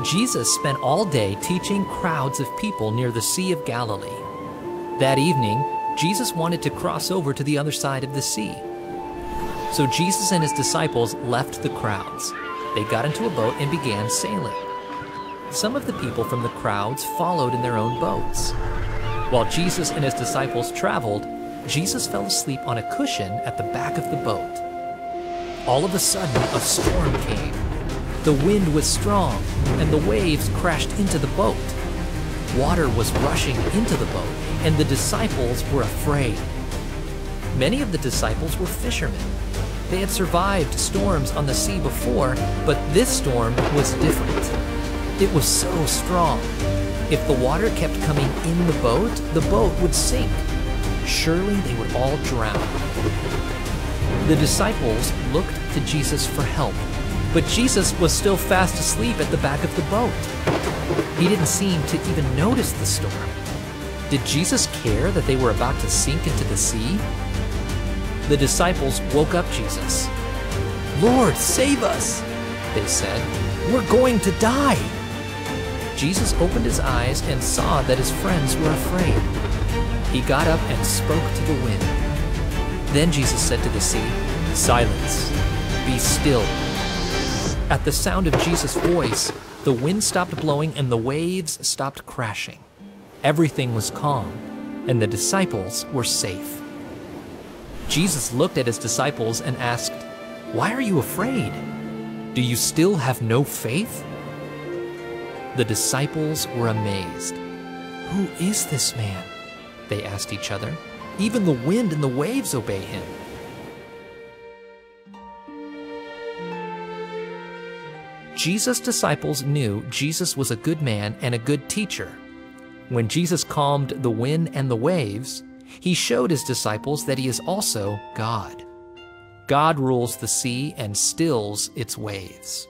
Jesus spent all day teaching crowds of people near the Sea of Galilee. That evening, Jesus wanted to cross over to the other side of the sea. So Jesus and his disciples left the crowds. They got into a boat and began sailing. Some of the people from the crowds followed in their own boats. While Jesus and his disciples traveled, Jesus fell asleep on a cushion at the back of the boat. All of a sudden, a storm came. The wind was strong, and the waves crashed into the boat. Water was rushing into the boat, and the disciples were afraid. Many of the disciples were fishermen. They had survived storms on the sea before, but this storm was different. It was so strong. If the water kept coming in the boat would sink. Surely they would all drown. The disciples looked to Jesus for help, but Jesus was still fast asleep at the back of the boat. He didn't seem to even notice the storm. Did Jesus care that they were about to sink into the sea? The disciples woke up Jesus. "Lord, save us," they said. "We're going to die." Jesus opened his eyes and saw that his friends were afraid. He got up and spoke to the wind. Then Jesus said to the sea, "Silence, be still." At the sound of Jesus' voice, the wind stopped blowing and the waves stopped crashing. Everything was calm, and the disciples were safe. Jesus looked at his disciples and asked, "Why are you afraid? Do you still have no faith?" The disciples were amazed. "Who is this man?" they asked each other. "Even the wind and the waves obey him." Jesus' disciples knew Jesus was a good man and a good teacher. When Jesus calmed the wind and the waves, he showed his disciples that he is also God. God rules the sea and stills its waves.